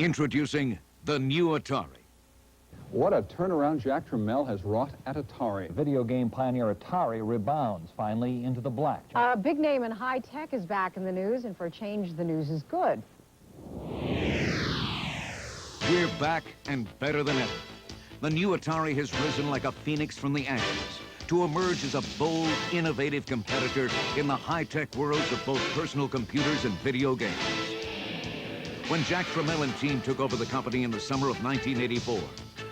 Introducing the new Atari. What a turnaround Jack Tramiel has wrought at Atari. Video game pioneer Atari rebounds finally into the black. A big name in high tech is back in the news, and for a change, the news is good. We're back and better than ever. The new Atari has risen like a phoenix from the ashes to emerge as a bold, innovative competitor in the high-tech worlds of both personal computers and video games. When Jack Tramiel and team took over the company in the summer of 1984,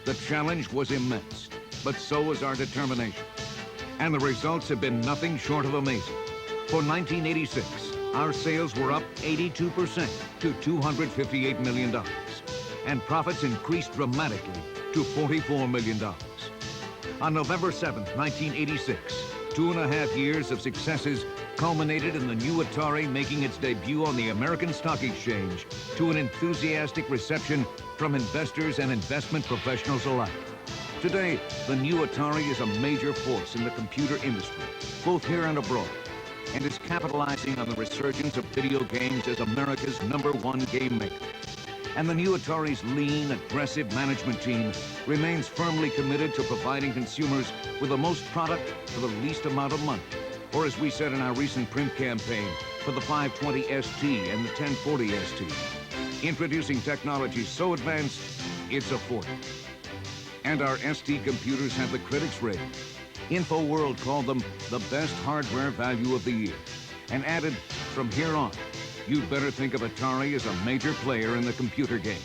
the challenge was immense, but so was our determination. And the results have been nothing short of amazing. For 1986, our sales were up 82% to $258 million, and profits increased dramatically to $44 million. On November 7th, 1986, 2.5 years of successes culminated in the new Atari making its debut on the American Stock Exchange to an enthusiastic reception from investors and investment professionals alike. Today, the new Atari is a major force in the computer industry, both here and abroad, and is capitalizing on the resurgence of video games as America's #1 game maker. And the new Atari's lean, aggressive management team remains firmly committed to providing consumers with the most product for the least amount of money. Or as we said in our recent print campaign, for the 520 ST and the 1040 ST. Introducing technology so advanced, it's affordable. And our ST computers have the critics' rating. InfoWorld called them the best hardware value of the year, and added, from here on, you'd better think of Atari as a major player in the computer game.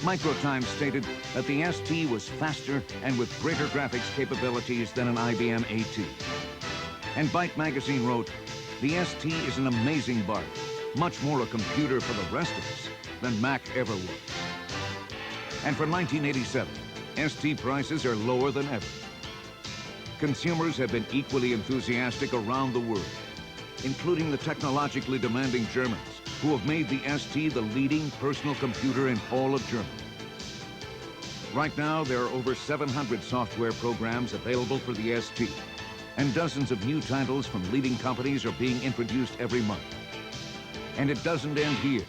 Microtimes stated that the ST was faster and with greater graphics capabilities than an IBM AT. And Byte magazine wrote, the ST is an amazing bargain, much more a computer for the rest of us than Mac ever was. And for 1987, ST prices are lower than ever. Consumers have been equally enthusiastic around the world, including the technologically demanding Germans, who have made the ST the leading personal computer in all of Germany. Right now, there are over 700 software programs available for the ST, and dozens of new titles from leading companies are being introduced every month. And it doesn't end here.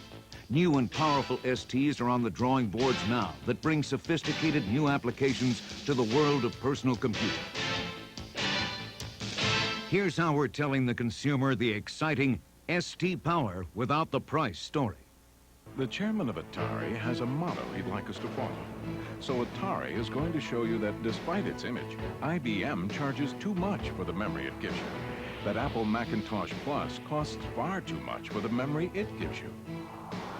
New and powerful STs are on the drawing boards now that bring sophisticated new applications to the world of personal computing. Here's how we're telling the consumer the exciting ST power without the price story. The chairman of Atari has a motto he'd like us to follow. So Atari is going to show you that despite its image, IBM charges too much for the memory it gives you. That Apple Macintosh Plus costs far too much for the memory it gives you.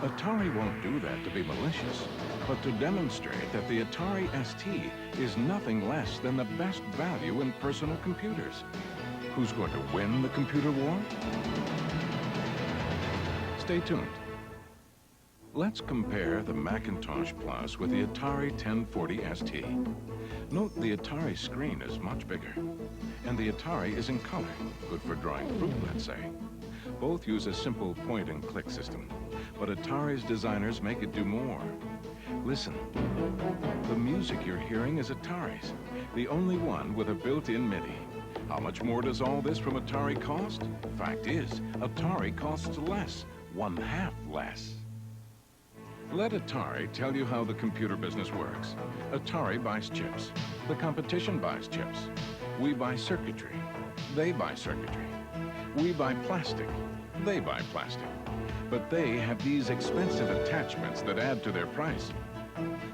Atari won't do that to be malicious, but to demonstrate that the Atari ST is nothing less than the best value in personal computers. Who's going to win the computer war? Stay tuned. Let's compare the Macintosh Plus with the Atari 1040 ST. Note the Atari screen is much bigger, and the Atari is in color, good for drawing fruit, let's say. Both use a simple point-and-click system, but Atari's designers make it do more. Listen, the music you're hearing is Atari's, the only one with a built-in MIDI. How much more does all this from Atari cost? Fact is, Atari costs less, 1/2 less. Let Atari tell you how the computer business works. Atari buys chips. The competition buys chips. We buy circuitry. They buy circuitry. We buy plastic. They buy plastic. But they have these expensive attachments that add to their price.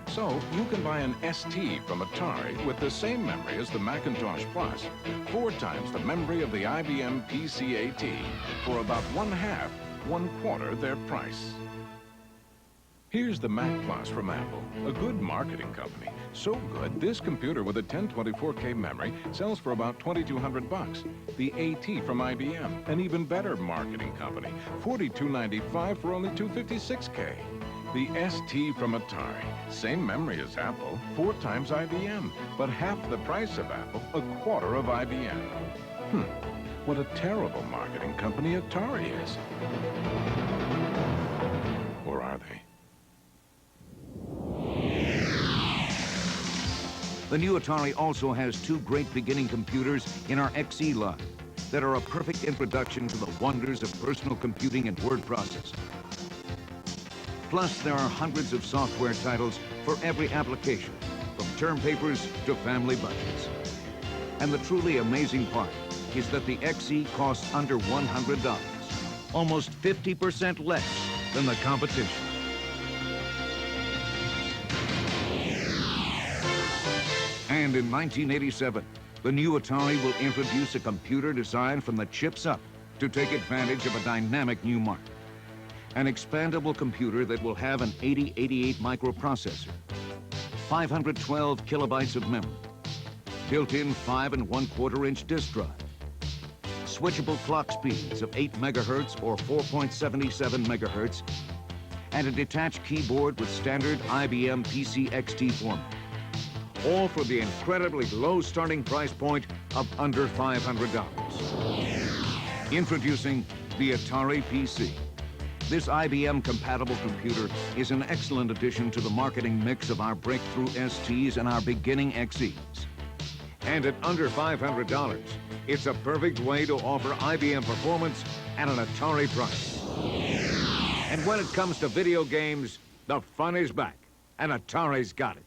So you can buy an ST from Atari with the same memory as the Macintosh Plus, 4 times the memory of the IBM PC-AT, for about 1/2, 1/4 their price. Here's the Mac Plus from Apple, a good marketing company. So good, this computer with a 1024K memory sells for about $2,200. The AT from IBM, an even better marketing company, $4,295 for only $256K. The ST from Atari, same memory as Apple, 4 times IBM, but half the price of Apple, 1/4 of IBM. What a terrible marketing company Atari is. Or are they? The new Atari also has 2 great beginning computers in our XE line that are a perfect introduction to the wonders of personal computing and word processing. Plus, there are hundreds of software titles for every application, from term papers to family budgets. And the truly amazing part is that the XE costs under $100, almost 50% less than the competition. And in 1987, the new Atari will introduce a computer designed from the chips up to take advantage of a dynamic new market. An expandable computer that will have an 8088 microprocessor, 512 kilobytes of memory, built-in 5 1/4-inch disk drive, switchable clock speeds of 8 megahertz or 4.77 megahertz, and a detached keyboard with standard IBM PC XT format. All for the incredibly low starting price point of under $500. Introducing the Atari PC. This IBM-compatible computer is an excellent addition to the marketing mix of our breakthrough STs and our beginning XEs. And at under $500, it's a perfect way to offer IBM performance at an Atari price. And when it comes to video games, the fun is back, and Atari's got it.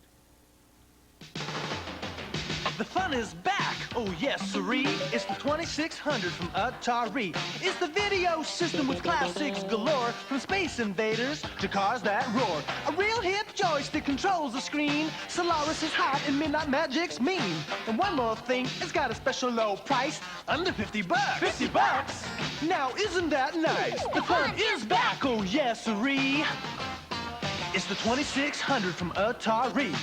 The fun is back, oh yes siree. It's the 2600 from Atari. It's the video system with classics galore, from Space Invaders to cars that roar. A real hip joystick controls the screen. Solaris is hot and Midnight Magic's mean. And one more thing, it's got a special low price, under 50 bucks. 50 bucks? Now isn't that nice? The fun is back, oh yes siree. It's the 2600 from Atari.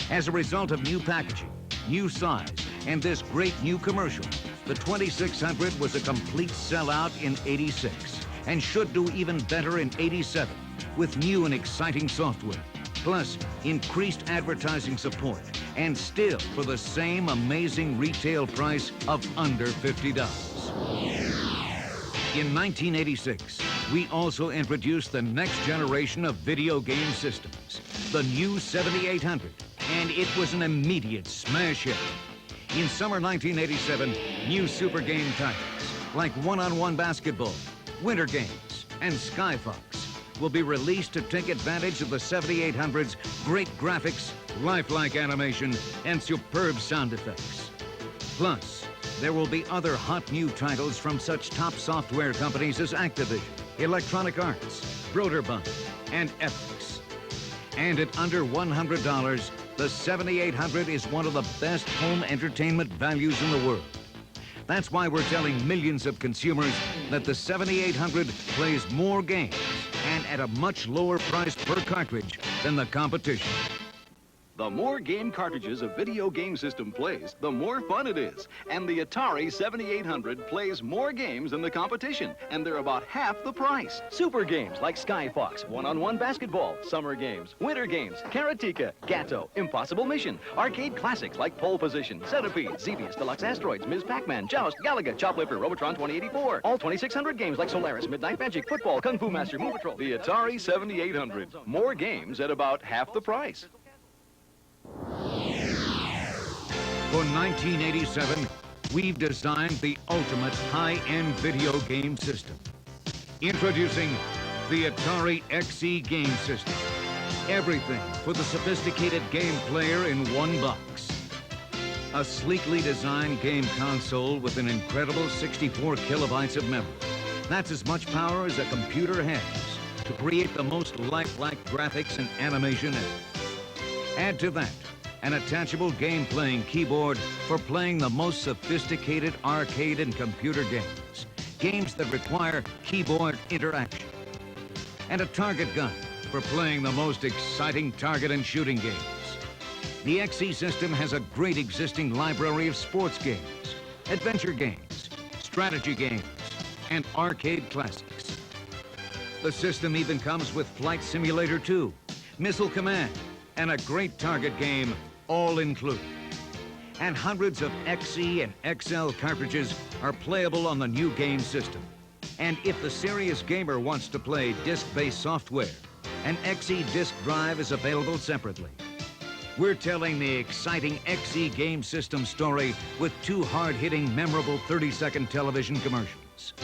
As a result of new packaging, new size, and this great new commercial, the 2600 was a complete sellout in '86 and should do even better in '87 with new and exciting software, plus increased advertising support, and still for the same amazing retail price of under $50. In 1986, we also introduced the next generation of video game systems, the new 7800. And it was an immediate smash hit. In summer 1987, new super game titles like one-on-one basketball, Winter Games, and Skyfox will be released to take advantage of the 7800's great graphics, lifelike animation, and superb sound effects. Plus, there will be other hot new titles from such top software companies as Activision, Electronic Arts, Broderbund, and Epix. And at under $100, the 7800 is one of the best home entertainment values in the world. That's why we're telling millions of consumers that the 7800 plays more games and at a much lower price per cartridge than the competition. The more game cartridges a video game system plays, the more fun it is. And the Atari 7800 plays more games than the competition, and they're about half the price. Super games like Skyfox, one-on-one basketball, summer games, winter games, Karateka, Gatto, Impossible Mission, arcade classics like Pole Position, Centipede, Xevious, Deluxe Asteroids, Ms. Pac-Man, Joust, Galaga, Choplifter, Robotron 2084. All 2600 games like Solaris, Midnight Magic, Football, Kung Fu Master, Move Patrol. The Atari 7800. More games at about half the price. For 1987, we've designed the ultimate high-end video game system. Introducing the Atari XE game system. Everything for the sophisticated game player in one box. A sleekly designed game console with an incredible 64 kilobytes of memory. That's as much power as a computer has to create the most lifelike graphics and animation ever. Add to that an attachable game-playing keyboard for playing the most sophisticated arcade and computer games. Games that require keyboard interaction. And a target gun for playing the most exciting target and shooting games. The XE system has a great existing library of sports games, adventure games, strategy games, and arcade classics. The system even comes with Flight Simulator 2, Missile Command, and a great target game, all included. And hundreds of XE and XL cartridges are playable on the new game system. And if the serious gamer wants to play disc-based software, an XE disc drive is available separately. We're telling the exciting XE game system story with two hard-hitting, memorable 30-second television commercials.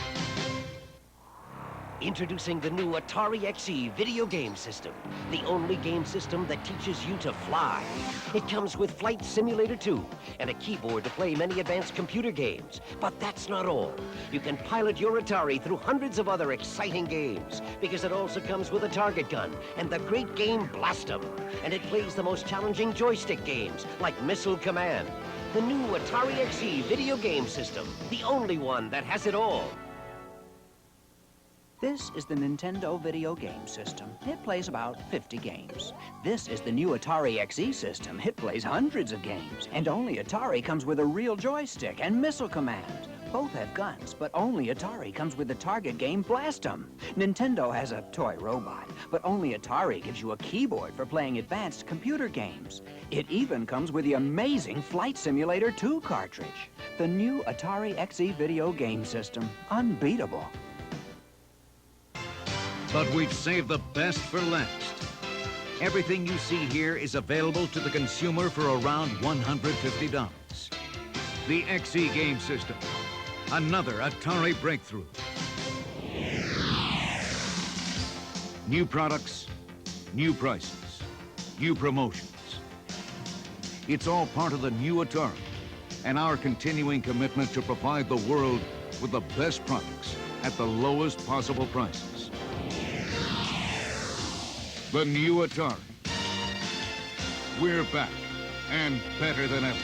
Introducing the new Atari XE video game system. The only game system that teaches you to fly. It comes with Flight Simulator 2 and a keyboard to play many advanced computer games. But that's not all. You can pilot your Atari through hundreds of other exciting games because it also comes with a target gun and the great game Blast 'em. And it plays the most challenging joystick games like Missile Command. The new Atari XE video game system. The only one that has it all. This is the Nintendo video game system. It plays about 50 games. This is the new Atari XE system. It plays hundreds of games. And only Atari comes with a real joystick and Missile Command. Both have guns, but only Atari comes with the target game Blast 'em. Nintendo has a toy robot, but only Atari gives you a keyboard for playing advanced computer games. It even comes with the amazing Flight Simulator 2 cartridge. The new Atari XE video game system. Unbeatable. But we've saved the best for last. Everything you see here is available to the consumer for around $150. The XE game system. Another Atari breakthrough. New products, new prices, new promotions. It's all part of the new Atari and our continuing commitment to provide the world with the best products at the lowest possible prices. The new Atari. We're back and better than ever.